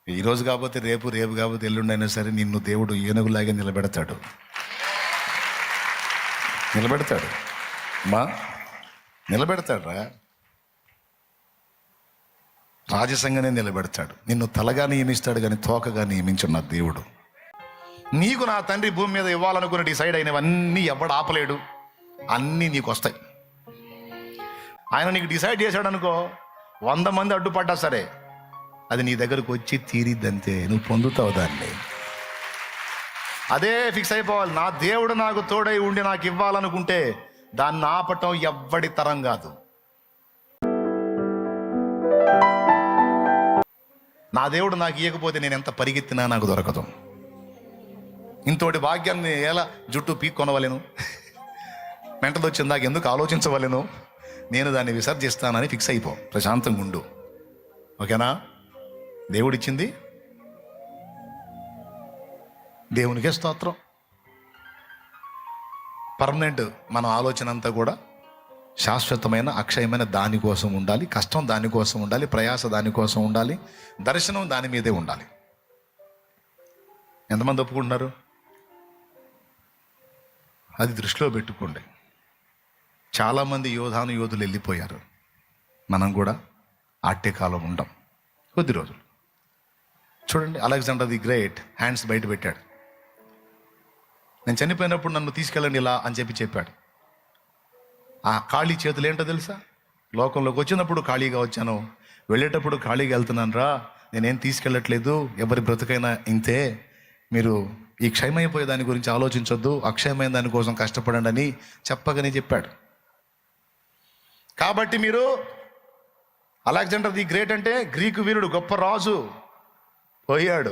ఈరోజు కాకపోతే రేపు, రేపు కాకపోతే ఎల్లుండైనా సరే నిన్ను దేవుడు ఏనుగులాగా నిలబెడతాడు. మా నిలబెడతాడు రా, రాజసంగానే నిలబెడతాడు. నిన్ను తలగా నియమిస్తాడు కానీ తోకగా నియమించున్న దేవుడు. నీకు నా తండ్రి భూమి మీద ఇవ్వాలనుకుని డిసైడ్ అయినవన్నీ ఎవడు ఆపలేడు, అన్నీ నీకు వస్తాయి. ఆయన నీకు డిసైడ్ చేశాడు అనుకో, 100 మంది అడ్డుపడ్డా సరే అది నీ దగ్గరకు వచ్చి తీరిద్దంతే, నువ్వు పొందుతావు దాన్ని. అదే ఫిక్స్ అయిపోవాలి. నా దేవుడు నాకు తోడై ఉండి నాకు ఇవ్వాలనుకుంటే దాన్ని ఆపటం ఎవ్వడి తరం కాదు. నా దేవుడు నాకు ఇవ్వకపోతే నేను ఎంత పరిగెత్తినా నాకు దొరకదు. ఇంతోటి భాగ్యాన్ని ఎలా జుట్టు పీక్కొనవలేను, మెంటలు వచ్చింది నాకు ఎందుకు ఆలోచించవలేను, నేను దాన్ని విసర్జిస్తానని ఫిక్స్ అయిపో, ప్రశాంతంగా ఉండు. ఓకేనా? దేవుడిచ్చింది దేవునికే స్తోత్రం. పర్మనెంట్ మన ఆలోచన అంతా కూడా శాశ్వతమైన అక్షయమైన దానికోసం ఉండాలి. కష్టం దానికోసం ఉండాలి, ప్రయాస దానికోసం ఉండాలి, దర్శనం దాని మీదే ఉండాలి. ఎంతమంది ఒప్పుకుంటున్నారు? అది దృష్టిలో పెట్టుకోండి. చాలామంది యోధులు వెళ్ళిపోయారు. మనం కూడా ఆట్టే కాలం ఉండం కొద్ది రోజులు. చూడండి, అలెగ్జాండర్ ది గ్రేట్ హ్యాండ్స్ బయట పెట్టాడు. నేను చనిపోయినప్పుడు నన్ను తీసుకెళ్ళండి ఇలా అని చెప్పాడు. ఆ ఖాళీ చేతులు ఏంటో తెలుసా? లోకంలోకి వచ్చినప్పుడు ఖాళీగా వచ్చాను, వెళ్ళేటప్పుడు ఖాళీగా వెళ్తున్నాను రా, నేనేం తీసుకెళ్ళట్లేదు, ఎవరి బ్రతుకైనా ఇంతే, మీరు ఈ క్షయమైపోయే దాని గురించి ఆలోచించొద్దు, అక్షయమైన దానికోసం కష్టపడండి అని చెప్పగానే చెప్పాడు. కాబట్టి మీరు అలెగ్జాండర్ ది గ్రేట్ అంటే గ్రీకు వీరుడు, గొప్ప రాజు పోయాడు.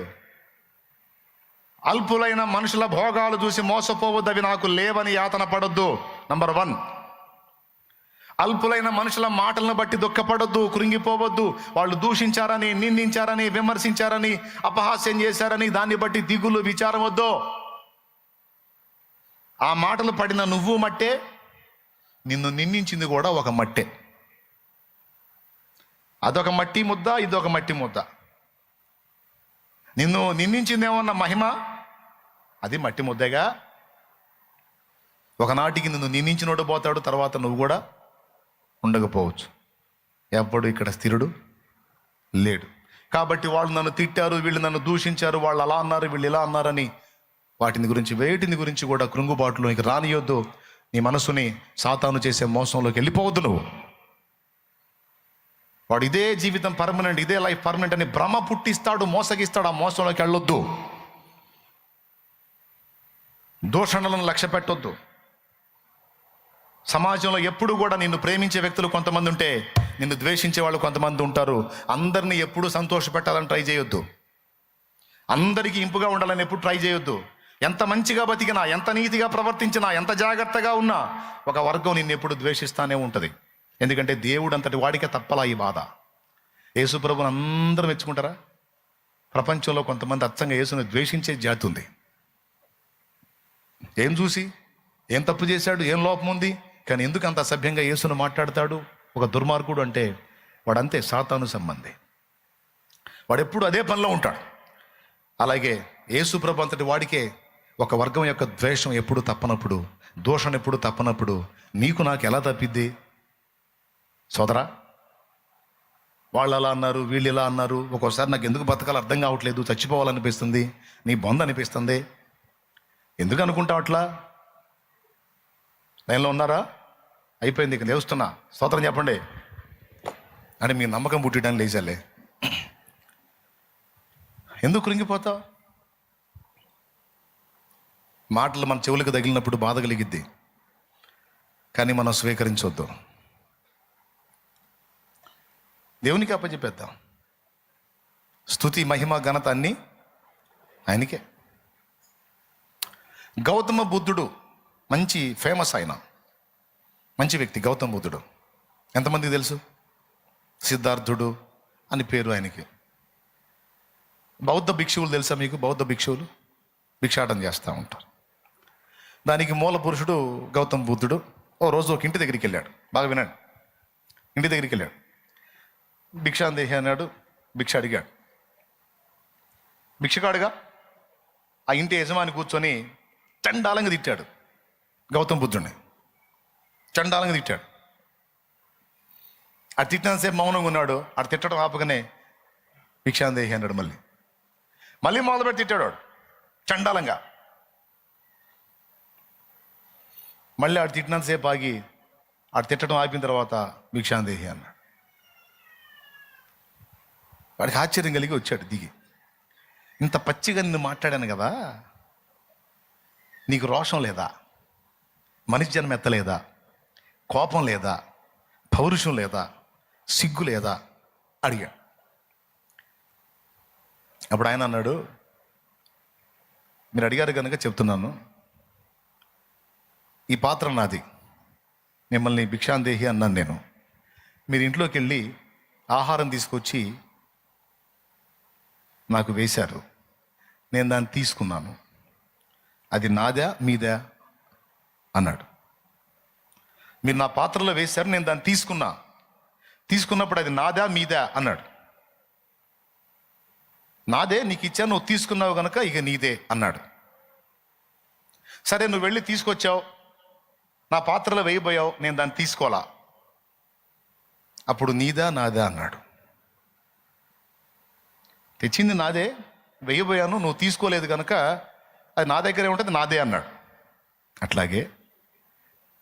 అల్పులైన మనుషుల భోగాలు చూసి మోసపోవద్దు, అవి నాకు లేవని యాతన పడొద్దు. నంబర్ 1. అల్పులైన మనుషుల మాటలను బట్టి దుఃఖపడొద్దు, కృంగిపోవద్దు. వాళ్ళు దూషించారని, నిందించారని, విమర్శించారని, అపహాస్యం చేశారని దాన్ని బట్టి దిగులు విచారం వద్దు. ఆ మాటలు పడిన నువ్వు మట్టే, నిన్ను నిందించింది కూడా ఒక మట్టే. అదొక మట్టి ముద్ద, ఇదొక మట్టి ముద్ద. నిన్ను నిందించిందేమన్న మహిమ, అది మట్టి ముద్దగా. ఒకనాటికి నిన్ను నిందించినోడు పోతాడు, తర్వాత నువ్వు కూడా ఉండకపోవచ్చు. ఎప్పుడు ఇక్కడ స్థిరుడు లేడు. కాబట్టి వాళ్ళు నన్ను తిట్టారు, వీళ్ళు నన్ను దూషించారు, వాళ్ళు అలా అన్నారు, వీళ్ళు ఇలా అన్నారని వేటిని గురించి కూడా కృంగుబాటులోకి రానియొద్దు. నీ మనసుని సాతాను చేసే మోసంలోకి వెళ్ళిపోవద్దు. నువ్వు వాడు ఇదే జీవితం పర్మనెంట్, ఇదే లైఫ్ పర్మనెంట్ అని భ్రమ పుట్టిస్తాడు, మోసగిస్తాడు. ఆ మోసంలోకి వెళ్ళొద్దు. దూషణలను లక్ష్య పెట్టొద్దు. సమాజంలో ఎప్పుడు కూడా నిన్ను ప్రేమించే వ్యక్తులు కొంతమంది ఉంటే, నిన్ను ద్వేషించే వాళ్ళు కొంతమంది ఉంటారు. అందరినీ ఎప్పుడు సంతోషపెట్టాలని ట్రై చేయొద్దు. అందరికీ ఇంపుగా ఉండాలని ఎప్పుడు ట్రై చేయొద్దు. ఎంత మంచిగా బతికినా, ఎంత నీతిగా ప్రవర్తించినా, ఎంత జాగ్రత్తగా ఉన్నా ఒక వర్గం నిన్ను ఎప్పుడు ద్వేషిస్తానే ఉంటుంది. ఎందుకంటే దేవుడు అంతటి వాడికే తప్పలా ఈ బాధ. యేసు ప్రభుని అందరూ మెచ్చుకుంటారా? ప్రపంచంలో కొంతమంది అచ్చంగా యేసుని ద్వేషించే జాతి ఉంది. ఏం చూసి, ఏం తప్పు చేశాడు, ఏం లోపం ఉంది, కానీ ఎందుకు అంత అసభ్యంగా యేసును మాట్లాడతాడు? ఒక దుర్మార్గుడు అంటే వాడంతే సాతాను సంబంధి. వాడు ఎప్పుడు అదే పనిలో ఉంటాడు. అలాగే యేసు ప్రభు అంతటి వాడికే ఒక వర్గం యొక్క ద్వేషం ఎప్పుడు తప్పనప్పుడు, దోషణ ఎప్పుడు తప్పనప్పుడు నీకు నాకు ఎలా తప్పిద్ది సోదరా? వాళ్ళు అలా అన్నారు, వీళ్ళు ఇలా అన్నారు. ఒక్కోసారి నాకు ఎందుకు బతకాలి అర్థం కావట్లేదు, చచ్చిపోవాలనిపిస్తుంది, నీ బొంద అనిపిస్తుంది. ఎందుకు అనుకుంటావు అట్లా? లైన్లో ఉన్నారా? అయిపోయింది, ఇక లేస్తున్నా, స్తోత్రం చెప్పండి అని మీ నమ్మకం పుట్టడానికి లేచాలే. ఎందుకు కృంగిపోతావు? మాటలు మన చెవులకు తగిలినప్పుడు బాధ కలిగిద్ది, కానీ మనం స్వీకరించవద్దు. దేవునికి అప్పచెప్పేద్దాం. స్తుతి, మహిమ, ఘనత అన్నీ ఆయనకే. గౌతమ బుద్ధుడు మంచి ఫేమస్, ఆయన మంచి వ్యక్తి. గౌతమ బుద్ధుడు ఎంతమందికి తెలుసు? సిద్ధార్థుడు అని పేరు ఆయనకి. బౌద్ధ భిక్షువులు తెలుసా మీకు? బౌద్ధ భిక్షువులు భిక్షాటన చేస్తూ ఉంటారు. దానికి మూల పురుషుడు గౌతమ బుద్ధుడు. ఓ రోజు ఒక ఇంటి దగ్గరికి వెళ్ళాడు. బాగా వినండి. ఇంటి దగ్గరికి వెళ్ళాడు, భిక్షాందేహి అన్నాడు, భిక్ష అడిగాడు. భిక్షగాడుగా ఆ ఇంటి యజమాని కూర్చొని చండాలంగా తిట్టాడు గౌతమ బుద్ధుడిని. చండాలంగా తిట్టాడు. అది తిట్టినంతసేపు మౌనంగా ఉన్నాడు. అది తిట్టడం ఆపగానే భిక్షాందేహి అన్నాడు. మళ్ళీ మొదలుపెట్టి తిట్టాడు వాడు చండాలంగా. మళ్ళీ ఆడు తిట్టినంతసేపు ఆగి ఆడు తిట్టడం ఆపిన తర్వాత భిక్షాందేహి అన్నాడు. వాడికి ఆశ్చర్యం కలిగి వచ్చాడు దిగి. ఇంత పచ్చిగా నిన్ను మాట్లాడాను కదా, నీకు రోషం లేదా? మనిషి జన్మ ఎత్తలేదా? కోపం లేదా? పౌరుషం లేదా? సిగ్గు లేదా? అడిగాడు. అప్పుడు ఆయన అన్నాడు, మీరు అడిగారు కనుక చెప్తున్నాను, ఈ పాత్ర నాది, మిమ్మల్ని భిక్షాందేహి అన్నాను నేను. మీరు ఇంట్లోకి వెళ్ళి ఆహారం తీసుకొచ్చి నాకు వేశారు, నేను దాన్ని తీసుకున్నాను, అది నాదా మీదా అన్నాడు. మీరు నా పాత్రలో వేశారు, నేను దాన్ని తీసుకున్నప్పుడు అది నాదా మీదా అన్నాడు. నాదే, నీకు ఇచ్చాను, నువ్వు తీసుకున్నావు కనుక ఇక నీదే అన్నాడు. సరే, నువ్వు వెళ్ళి తీసుకొచ్చావు, నా పాత్రలో వేయబోయావు, నేను దాన్ని తీసుకోవాలా, అప్పుడు నీదా నాదా అన్నాడు. తెచ్చింది నాదే, వేయబోయాను, నువ్వు తీసుకోలేదు కనుక అది నా దగ్గరే ఉంటుంది, నాదే అన్నాడు. అట్లాగే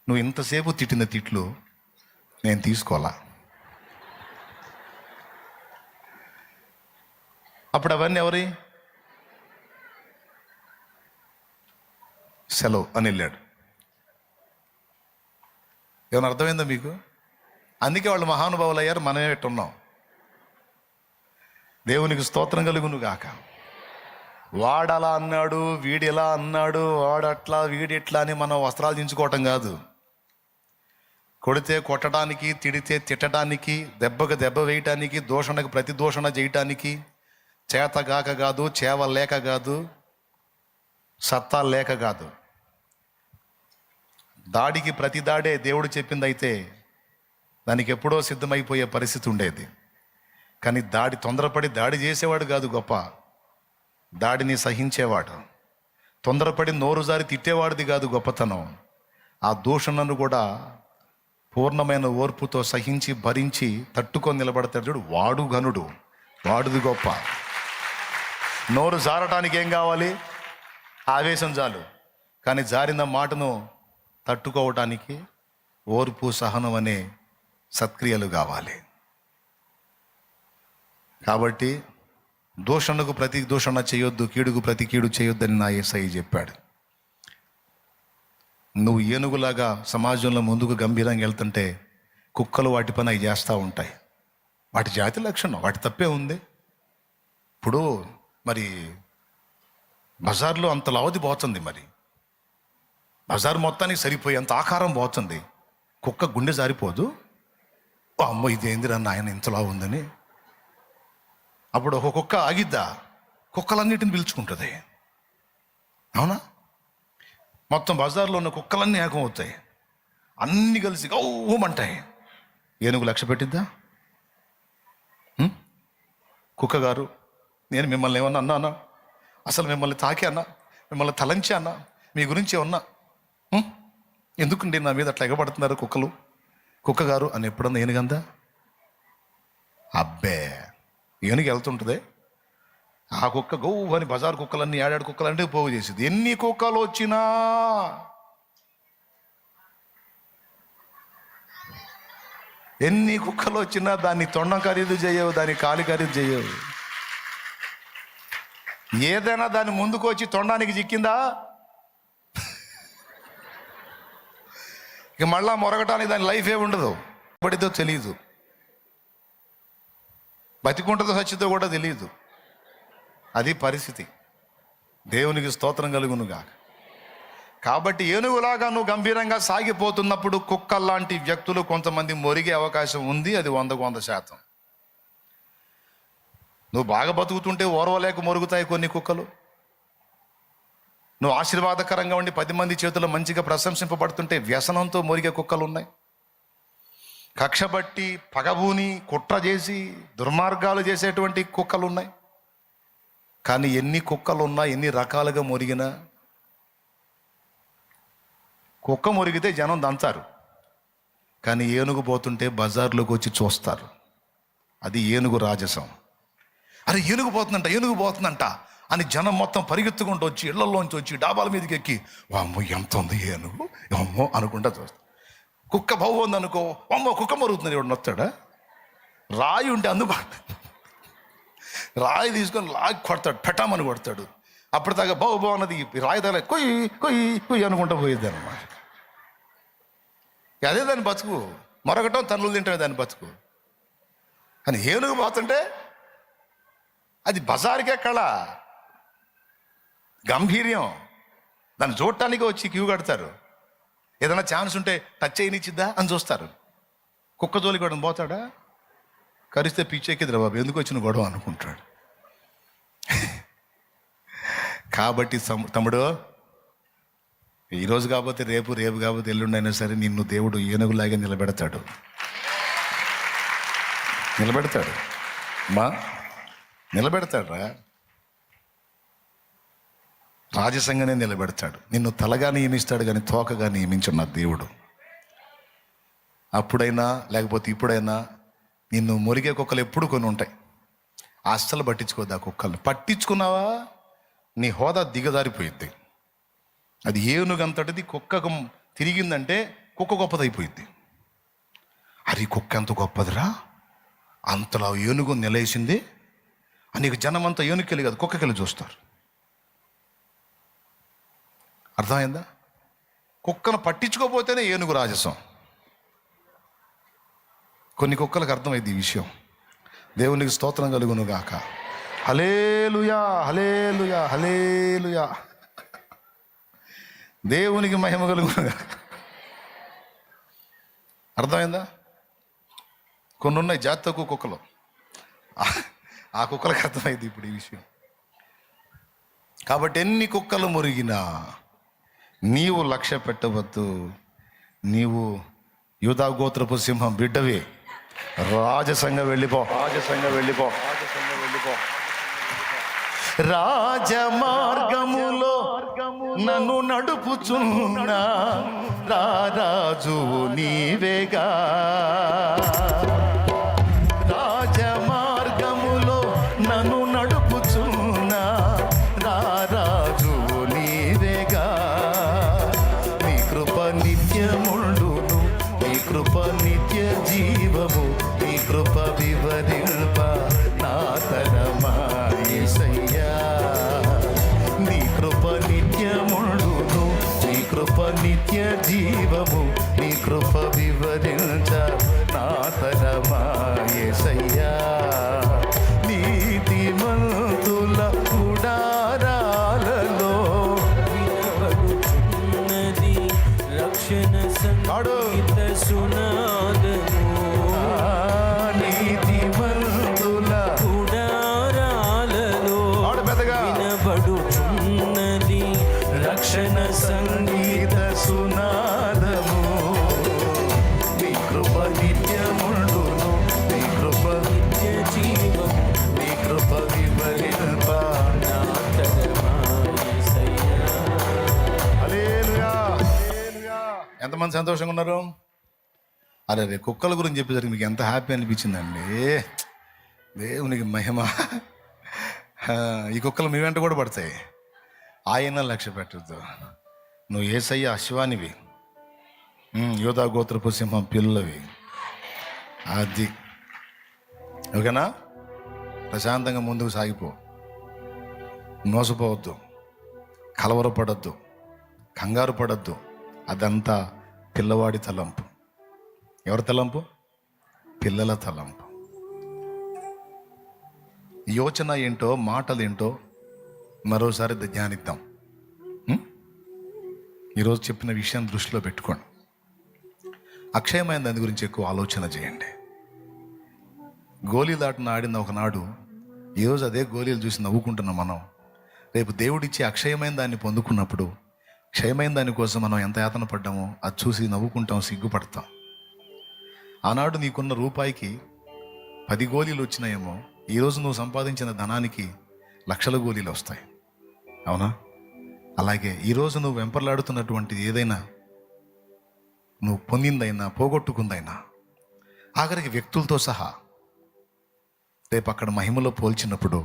నువ్వు ఇంతసేపు తిట్టిన తిట్లు నేను తీసుకోవాలా, అప్పుడు అవన్నీ ఎవరి? సెలవు అని వెళ్ళాడు. ఏమైనా అర్థమైందా మీకు? అందుకే వాళ్ళు మహానుభావులు అయ్యారు, మనమే పెట్టున్నాం. దేవునికి స్తోత్రం కలుగును గాక. వాడలా అన్నాడు, వీడిలా అన్నాడు, వాడట్లా వీడిట్లా అని మనం వస్త్రాలు దించుకోవటం కాదు. కొడితే కొట్టడానికి, తిడితే తిట్టడానికి, దెబ్బకు దెబ్బ వేయటానికి, దూషణకు ప్రతి దూషణ చేయటానికి, చేతగాక కాదు, చేవ లేక కాదు, సత్తా లేక కాదు. దాడికి ప్రతి దాడే దేవుడు చెప్పింది అయితే దానికి ఎప్పుడో సిద్ధమైపోయే పరిస్థితి ఉండేది. కానీ తొందరపడి దాడి చేసేవాడు కాదు గొప్ప, దాడిని సహించేవాడు. తొందరపడి నోరు జారి తిట్టేవాడిది కాదు గొప్పతనం. ఆ దూషణను కూడా పూర్ణమైన ఓర్పుతో సహించి భరించి తట్టుకొని నిలబడతాడు చూడు, వాడు ఘనుడు, వాడుది గొప్ప. నోరు జారటానికి ఏం కావాలి? ఆవేశం చాలు. కానీ జారిన మాటను తట్టుకోవటానికి ఓర్పు, సహనం అనే సత్క్రియలు కావాలి. కాబట్టి దూషణకు ప్రతి దూషణ చేయొద్దు, కీడుకు ప్రతి కీడు చేయొద్దని నా యేసయ్య చెప్పాడు. నువ్వు ఏనుగులాగా సమాజంలో ముందుకు గంభీరంగా వెళ్తుంటే కుక్కలు వాటి పని అవి చేస్తూ ఉంటాయి. వాటి జాతి లక్షణం, వాటి తప్పే ఉంది. ఇప్పుడు మరి బజార్లో అంత లావది పోతుంది, మరి బజార్ మొత్తానికి సరిపోయి అంత ఆకారం పోతుంది. కుక్క గుండె జారిపోదు, అమ్మో ఇదేందిరా నాయన ఇంతలా ఉందని. అప్పుడు ఒక కుక్క ఆగిద్దా? కుక్కలన్నిటిని పిలుచుకుంటుంది. అవునా? మొత్తం బజార్లో ఉన్న కుక్కలన్నీ ఏకమవుతాయి, అన్నీ కలిసి గౌమంటాయి. ఏనుగు లక్ష్య పెట్టిద్దా? కుక్క గారు, నేను మిమ్మల్ని ఏమన్నా అన్నా? అసలు మిమ్మల్ని తాకి అన్నా? మిమ్మల్ని తలంచి అన్నా? మీ గురించి ఏమన్నా? ఎందుకండి నా మీద అట్లా ఎగబడుతున్నారు కుక్కలు? కుక్క గారు అని ఎప్పుడన్నా ఏనుగందా? అబ్బే, ఏనుగు వెళ్తుంటుంది, ఆ కుక్క గౌ అని బజార్ కుక్కలన్నీ, ఏడాడు కుక్కలంటే పోగు చేసేది. ఎన్ని కుక్కలు వచ్చినా దాన్ని తొండం ఖరీదు చేయవు, దాన్ని కాలి ఖరీదు చేయవు. ఏదైనా దాని ముందుకు వచ్చి తొండానికి చిక్కిందా ఇక మళ్ళా మొరగటానికి దాని లైఫ్ ఏ ఉండదు. పడితో తెలియదు, బతికుంటుందో సచ్చితో కూడా తెలియదు. అది పరిస్థితి. దేవునికి స్తోత్రం కలుగునుగా. కాబట్టి ఏనుగులాగా నువ్వు గంభీరంగా సాగిపోతున్నప్పుడు కుక్కల్లాంటి వ్యక్తులు కొంతమంది మొరిగే అవకాశం ఉంది. అది 100%. నువ్వు బాగా బతుకుతుంటే ఓర్వలేక మొరుగుతాయి కొన్ని కుక్కలు. నువ్వు ఆశీర్వాదకరంగా ఉండి 10 మంది చేతుల్లో మంచిగా ప్రశంసింపబడుతుంటే వ్యసనంతో మొరిగే కుక్కలు ఉన్నాయి. కక్షబట్టి, పగబూని, కుట్ర చేసి దుర్మార్గాలు చేసేటువంటి కుక్కలు ఉన్నాయి. కానీ ఎన్ని కుక్కలు ఉన్నా, ఎన్ని రకాలుగా మురిగినా, కుక్క మురిగితే జనం దంచారు, కానీ ఏనుగు పోతుంటే బజార్లోకి వచ్చి చూస్తారు. అది ఏనుగు రాజసం. అరే ఏనుగు పోతుందంట అని జనం మొత్తం పరిగెత్తుకుంటూ వచ్చి ఇళ్లలోంచి వచ్చి డాబాల మీదకి ఎక్కి, అమ్మో ఎంత ఉంది ఏనుగు, అమ్మో అనుకుంటా చూస్తారు. కుక్క బాగుంది అనుకో, అమ్మో కుక్క మరుగుతుంది, ఎవడు నొత్తాడా? రాయి ఉంటే అందుబాటు, రాయి తీసుకొని లాగి కొడతాడు, పెటామని కొడతాడు. అప్పటిదాకా బావు అన్నది రాయి తగల కొయ్యి కొయ్యి కొయ్యి అనుకుంటా పోయేది అనమాట. అదే దాని బతుకు, మరొకటం తన్నులు తింటే దాని బతుకు. కానీ ఏనుగు పోతుంటే అది బజారుకే కళ, గంభీర్యం. దాన్ని చూడటానికి వచ్చి క్యూ కడతారు. ఏదైనా ఛాన్స్ ఉంటే టచ్ చేయనిచ్చిద్దా అని చూస్తారు. కుక్క జోలికి కూడా పోతాడా? కరిస్తే పిచ్చెక్కిద్రా బాబు, ఎందుకు వచ్చిన గొడవ అనుకుంటాడు. కాబట్టి తమ్ముడు, ఈరోజు కాకపోతే రేపు, రేపు కాకపోతే ఎల్లుండైనా సరే నిన్ను దేవుడు ఏనుగులాగా నిలబెడతాడు. నిలబెడతాడురా. రాజసంగానే నిలబెడతాడు. నిన్ను తలగా నియమిస్తాడు కానీ తోకగా నియమించున్న దేవుడు. అప్పుడైనా లేకపోతే ఇప్పుడైనా నిన్ను మురిగే కుక్కలు ఎప్పుడు కొన్ని ఉంటాయి. అస్సలు పట్టించుకోద్దు ఆ కుక్కల్ని. పట్టించుకున్నావా నీ హోదా దిగజారిపోయిద్ది. అది ఏనుగంతటిది కుక్కకు తిరిగిందంటే కుక్క గొప్పదైపోయిద్ది. అది కుక్క ఎంత గొప్పదిరా, అంతలా ఏనుగు నిలేసింది అని నీకు జనం అంతా ఏనుగుకెళ్ళి కాదు కుక్కకెళ్ళి చూస్తారు. అర్థమైందా? కుక్కను పట్టించుకోపోతేనే ఏనుగు రాజసం. కొన్ని కుక్కలకు అర్థమైంది ఈ విషయం. దేవునికి స్తోత్రం కలుగును గాక. హల్లెలూయా, హల్లెలూయా, హల్లెలూయా. దేవునికి మహిమ కలుగును గాక. అర్థమైందా? కొన్ని ఉన్నాయి జాతి తక్కువ కుక్కలు, ఆ కుక్కలకు అర్థమైంది ఇప్పుడు ఈ విషయం. కాబట్టి ఎన్ని కుక్కలు మురిగినా నీవు లక్ష్య పెట్టవద్దు. నీవు యూదా గోత్రపు సింహం బిడ్డవే. రాజసంగా వెళ్ళిపో. రాజమార్గములో నన్ను నడుపుచున్నా రాజు నీవేగా. రాజమార్గములో నన్ను నడుపుచున్నా రాజు నీవేగా. నీ కృప నిత్యముండును, నీ కృప నిత్య జీవము, నీ కృప వివరింప నా తరమా యేసయ్యా. నీ కృప నిత్యముండును, నీ కృప నిత్య జీవము, నీ కృప వివరించ నా తరమా యేసయ్యా. నీతిమంతుల గుడారాలలో వినబడుచున్నది రక్షణ సంగీత సునాదము. నీతిమంతుల గుడారాలలో వినబడుచున్నది రక్షణ సంగీత సునాదము. నీ కృప నిత్యముండును, నీ కృప నిత్య జీవము, నీ కృప వివరింప నా తరమా యేసయ్యా. హల్లెలూయా. ఎంతమంది సంతోషంగా ఉన్నారు? అరే రే కుక్కల గురించి చెప్పేసరికి మీకు ఎంత హ్యాపీ అనిపించిందండి. దేవునికి మహిమ. ఈ కుక్కలు మీ వెంట కూడా పడతాయి. ఆయన లక్ష్య పెట్టద్దు. నువ్వు యేసయ్య అశ్వానివి, యూదా గోత్రపు సింహం పిల్లవి. అది ఓకేనా? ప్రశాంతంగా ముందుకు సాగిపో. మోసపోవద్దు, కలవరపడద్దు, కంగారు పడద్దు. అదంతా పిల్లవాడి తలంపు. ఎవరి తలంపు? పిల్లల తలంపు. యోచన ఏంటో, మాటలు ఏంటో మరోసారి ధ్యానిద్దాం. ఈరోజు చెప్పిన విషయం దృష్టిలో పెట్టుకోండి. అక్షయమైన దాని గురించి ఎక్కువ ఆలోచన చేయండి. గోళీలాటను ఆడిన ఒకనాడు, ఈరోజు అదే గోళీలు చూసి నవ్వుకుంటున్నాం మనం. రేపు దేవుడిచ్చి అక్షయమైన దాన్ని పొందుకున్నప్పుడు క్షయమైన దానికోసం మనం ఎంత యాతన పడ్డామో అది చూసి నవ్వుకుంటాం, సిగ్గుపడతాం. ఆనాడు నీకున్న రూపాయికి 10 గోళీలు వచ్చినాయేమో, ఈరోజు నువ్వు సంపాదించిన ధనానికి లక్షల గోళీలు వస్తాయి. అవునా? అలాగే ఈరోజు నువ్వు వెంపర్లాడుతున్నటువంటి ఏదైనా, నువ్వు పొందిందైనా పోగొట్టుకుందైనా, ఆఖరికి వ్యక్తులతో సహా రేపు అక్కడ మహిమలో పోల్చినప్పుడు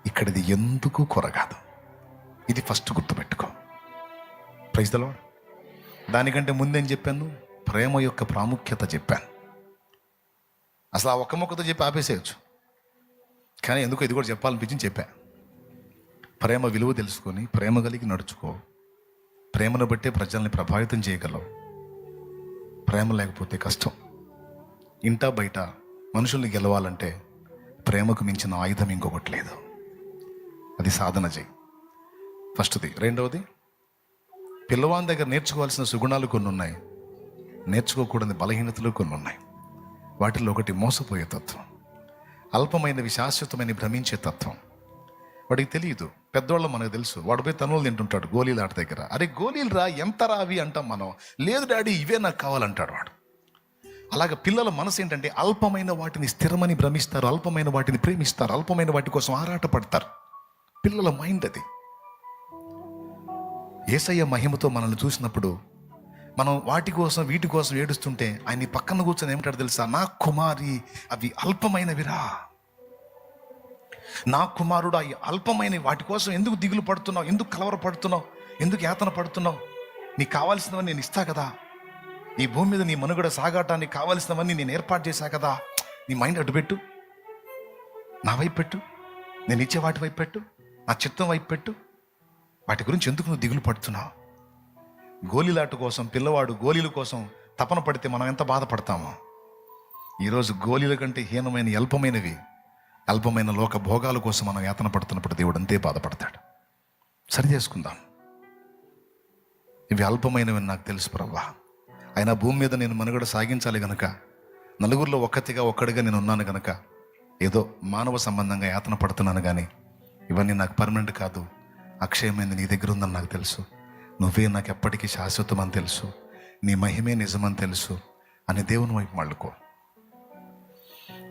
ఇక్కడిది ఎందుకు కొరగాదు. ఇది ఫస్ట్ గుర్తుపెట్టుకో. Praise the lord. దానికంటే ముందేం చెప్పాను? ప్రేమ యొక్క ప్రాముఖ్యత చెప్పాను. అసలు ఆ ఒక్క మొక్కతో చెప్పి ఆపేసేయచ్చు, కానీ ఎందుకో ఇది కూడా చెప్పాలనిపించింది చెప్పా. ప్రేమ విలువ తెలుసుకొని ప్రేమ కలిగి నడుచుకో. ప్రేమను బట్టే ప్రజల్ని ప్రభావితం చేయగలవు. ప్రేమ లేకపోతే కష్టం. ఇంటా బయట మనుషుల్ని గెలవాలంటే ప్రేమకు మించిన ఆయుధం ఇంకొకటి లేదు. అది సాధన చేయి, ఫస్ట్ది. రెండవది, పిల్లవాని దగ్గర నేర్చుకోవాల్సిన సుగుణాలు కొన్ని ఉన్నాయి, నేర్చుకోకూడని బలహీనతలు కొన్ని ఉన్నాయి. వాటిల్లో ఒకటి మోసపోయే తత్వం, అల్పమైనవి శాశ్వతమైన భ్రమించే తత్వం. వాడికి తెలియదు. పెద్దవాళ్ళు మనకు తెలుసు. వాడు పోయి తనులు తింటుంటాడు గోళీల ఆట దగ్గర. అరే గోళీలు రా, ఎంత రా అవి అంటాం మనం. లేదు డాడీ ఇవే నాకు కావాలంటాడు వాడు. అలాగే పిల్లల మనసు ఏంటంటే అల్పమైన వాటిని స్థిరమని భ్రమిస్తారు, అల్పమైన వాటిని ప్రేమిస్తారు, అల్పమైన వాటి కోసం ఆరాట పడతారు. పిల్లల మైండ్ అది. యేసయ్య మహిమతో మనల్ని చూసినప్పుడు మనం వాటి కోసం వీటి కోసం ఏడుస్తుంటే ఆయన పక్కన కూర్చొని ఏమంటాడు తెలుసా? నా కుమారి, అవి అల్పమైనవిరా. నా కుమారుడు, అవి అల్పమైన వాటి కోసం ఎందుకు దిగులు పడుతున్నావు? ఎందుకు కలవర పడుతున్నావు? ఎందుకు యాతన పడుతున్నావు? నీకు కావాల్సినవన్నీ నేను ఇస్తా కదా. ఈ భూమి మీద నీ మనుగడ సాగాటానికి కావాల్సినవన్నీ నేను ఏర్పాటు చేశా కదా. నీ మైండ్ అడ్డుపెట్టు, నా వైపు పెట్టు, నేను ఇచ్చే వాటి వైపు పెట్టు, నా చిత్తం వైపు పెట్టు. వాటి గురించి ఎందుకు నువ్వు దిగులు పడుతున్నావు? గోళీలాట కోసం పిల్లవాడు గోళీల కోసం తపన పడితే మనం ఎంత బాధపడతామో. ఈరోజు గోళీల కంటే హీనమైన అల్పమైన లోక భోగాల కోసం మనం యాతన పడుతున్నప్పుడు దేవుడు అంతే బాధపడతాడు. సరి చేసుకుందాం. ఇవి అల్పమైనవి నాకు తెలుసు ప్రభువా. అయినా భూమి మీద నేను మనుగడ సాగించాలి గనక, నలుగురిలో ఒక్కడిగా నేను ఉన్నాను గనక ఏదో మానవ సంబంధంగా యాతన పడుతున్నాను. కానీ ఇవన్నీ నాకు పర్మనెంట్ కాదు, అక్షయమైంది నీ దగ్గర ఉందని నాకు తెలుసు. నువ్వే నాకు ఎప్పటికీ శాశ్వతం అని తెలుసు. నీ మహిమే నిజమని తెలుసు అని దేవుని వైపు మళ్ళుకో.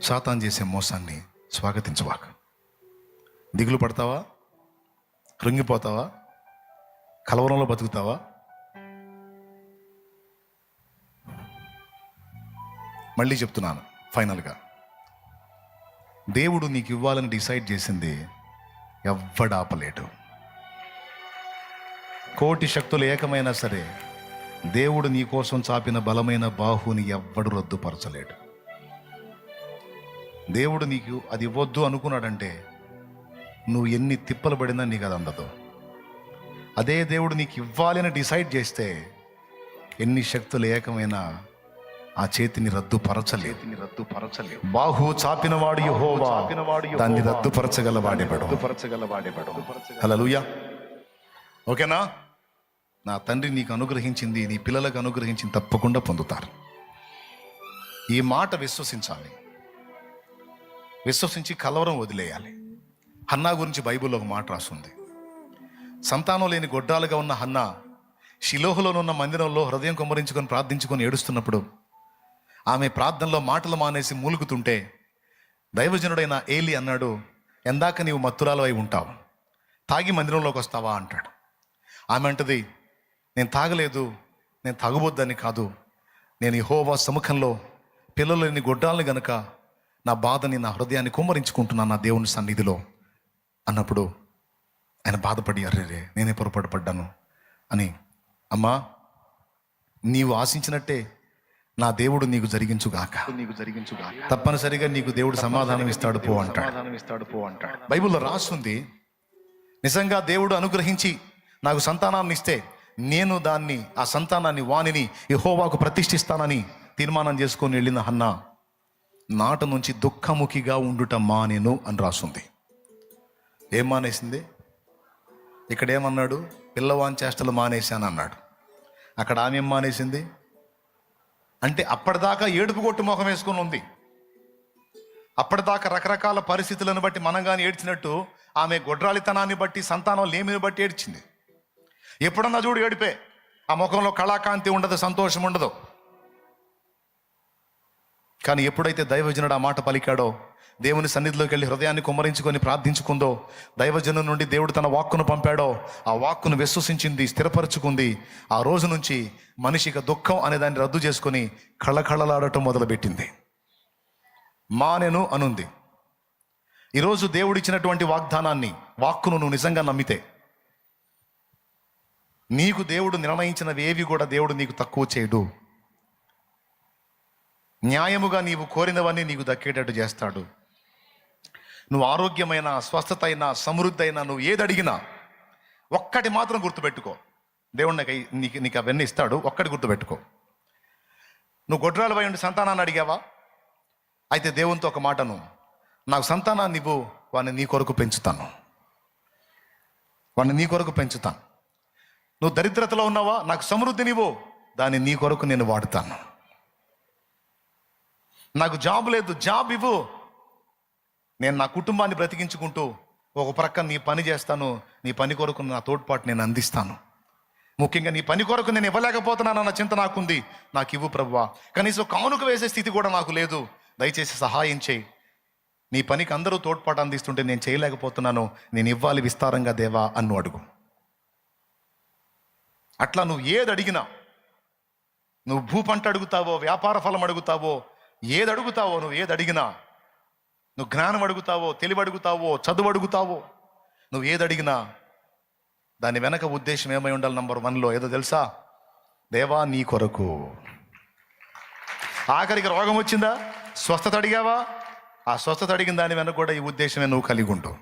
సాతాను చేసే మోసాన్ని స్వాగతించవాక. దిగులు పడతావా? కృంగిపోతావా? కలవరంలో బతుకుతావా? మళ్ళీ చెప్తున్నాను ఫైనల్గా, దేవుడు నీకు ఇవ్వాలని డిసైడ్ చేసింది ఎవ్వడాపలేడు. కోటి శక్తులు ఏకమైనా సరే దేవుడు నీ కోసం చాపిన బలమైన బాహుని ఎవ్వడు రద్దుపరచలేడు. దేవుడు నీకు అది ఇవ్వద్దు అనుకున్నాడంటే నువ్వు ఎన్ని తిప్పలు పడినా నీకు అది అందదు. అదే దేవుడు నీకు ఇవ్వాలని డిసైడ్ చేస్తే ఎన్ని శక్తులు ఏకమైనా ఆ చేతిని రద్దుపరచలేదు. బాహు చాపినవాడు యెహోవా, దాన్ని రద్దుపరచగలవాడెవడు? హల్లెలూయా. ఓకేనా? నా తండ్రి నీకు అనుగ్రహించింది నీ పిల్లలకు అనుగ్రహించింది తప్పకుండా పొందుతారు. ఈ మాట విశ్వసించాలి. విశ్వసించి కలవరం వదిలేయాలి. హన్నా గురించి బైబిల్లో ఒక మాట రాస్తుంది. సంతానం లేని గొడ్డాలుగా ఉన్న హన్నా షిలోహులోనున్న మందిరంలో హృదయం కుమ్మరించుకొని ప్రార్థించుకొని ఏడుస్తున్నప్పుడు ఆమె ప్రార్థనలో మాటలు మానేసి మూలుగుతుంటే దైవజనుడైన ఏలి అన్నాడు, ఎందాక నీవు మత్తురాలు అయి ఉంటావు, తాగి మందిరంలోకి వస్తావా అంటాడు. ఆమె అంటది, నేను తాగలేదు, నేను తాగబోద్దని కాదు, నేను యెహోవా సముఖంలో పిల్లలు లేని గొడ్డాలని గనుక నా బాధని నా హృదయాన్ని కుమ్మరించుకుంటున్నాను నా దేవుని సన్నిధిలో అన్నప్పుడు ఆయన బాధపడి, అర్రే నేనే పొరపాటు పడ్డాను అని, అమ్మా నీవు ఆశించినట్టే నా దేవుడు నీకు జరిగించుగాక, తప్పనిసరిగా నీకు దేవుడు సమాధానం ఇస్తాడు పో అంటాడు. బైబిల్లో రాస్తుంది, నిజంగా దేవుడు అనుగ్రహించి నాకు సంతానాన్ని ఇస్తే నేను ఆ సంతానాన్ని వాణిని యెహోవాకు ప్రతిష్ఠిస్తానని తీర్మానం చేసుకొని వెళ్ళిన హన్నా నాట నుంచి దుఃఖముఖిగా ఉండుట మానేను అని రాస్తుంది. ఏం మానేసింది? ఇక్కడ ఏమన్నాడు? పిల్లవాని చేష్టలు మానేశాను అన్నాడు. అక్కడ ఆమె ఏం మానేసింది అంటే అప్పటిదాకా ఏడుపు కొట్టు మొహం వేసుకొని ఉంది. అప్పటిదాకా రకరకాల పరిస్థితులను బట్టి మనం కానీ ఏడ్చినట్టు ఆమె గొడ్రాలితనాన్ని బట్టి సంతానం లేమిని బట్టి ఏడ్చింది. ఎప్పుడన్నా చూడు ఏడిపే, ఆ ముఖంలో కళాకాంతి ఉండదు, సంతోషం ఉండదు. కానీ ఎప్పుడైతే దైవజనుడు ఆ మాట పలికాడో, దేవుని సన్నిధిలోకి వెళ్ళి హృదయాన్ని కుమ్మరించుకొని ప్రార్థించుకుందో, దైవజను నుండి దేవుడు తన వాక్కును పంపాడో, ఆ వాక్కును విశ్వసించింది, స్థిరపరచుకుంది. ఆ రోజు నుంచి మనిషికి దుఃఖం అనే దాన్ని రద్దు చేసుకొని కళకళలాడటం మొదలుపెట్టింది. మానెను అనుంది. ఈరోజు దేవుడు ఇచ్చినటువంటి వాగ్దానాన్ని, వాక్కును నువ్వు నిజంగా నమ్మితే, నీకు దేవుడు నిర్ణయించినవి ఏవి కూడా దేవుడు నీకు తక్కువ చేయడు. న్యాయముగా నీవు కోరినవన్నీ నీకు దక్కేటట్టు చేస్తాడు. నువ్వు ఆరోగ్యమైన, స్వస్థత అయినా, సమృద్ధి అయినా, నువ్వు ఏది అడిగినా ఒక్కటి మాత్రం గుర్తుపెట్టుకో, దేవుడు నీకు అవన్నీ ఇస్తాడు. ఒక్కటి గుర్తుపెట్టుకో. నువ్వు గొడ్రాలు ఉండి సంతానాన్ని అడిగావా? అయితే దేవునితో ఒక మాటను, నాకు సంతానాన్ని ఇవ్వు, వాడిని నీ కొరకు పెంచుతాను, వాడిని నీ కొరకు పెంచుతాను. నువ్వు దరిద్రతలో ఉన్నావా? నాకు సమృద్ధినివ్వు, దాన్ని నీ కొరకు నేను వాడుతాను. నాకు జాబ్ లేదు, జాబ్ ఇవ్వు, నేను నా కుటుంబాన్ని బ్రతికించుకుంటూ ఒక ప్రక్క నీ పని చేస్తాను, నీ పని కొరకు నా తోడ్పాటు నేను అందిస్తాను. ముఖ్యంగా నీ పని కొరకు నేను ఇవ్వలేకపోతున్నానన్న చింత నాకుంది, నాకు ఇవ్వు ప్రభువా. కనీసం కానుక వేసే స్థితి కూడా నాకు లేదు, దయచేసి సహాయం చేయి. నీ పనికి అందరూ తోడ్పాటు అందిస్తుంటే నేను చేయలేకపోతున్నాను, నేను ఇవ్వాలి విస్తారంగా దేవా అన్ను అడుగు. అట్లా నువ్వు ఏది అడిగినా, నువ్వు భూపంట అడుగుతావో, వ్యాపార ఫలం అడుగుతావో, ఏది అడుగుతావో, నువ్వు ఏది అడిగినా, నువ్వు జ్ఞానం అడుగుతావో, తెలివి అడుగుతావో, చదువు అడుగుతావో, నువ్వు ఏది అడిగినా దాని వెనక ఉద్దేశం ఏమై ఉండాలి? నంబర్ 1లో ఏదో తెలుసా? దేవా నీ కొరకు. ఆఖరికి రోగం వచ్చిందా? స్వస్థత అడిగావా? ఆ స్వస్థత అడిగిన దాని వెనక కూడా ఈ ఉద్దేశమే నువ్వు కలిగి ఉండు.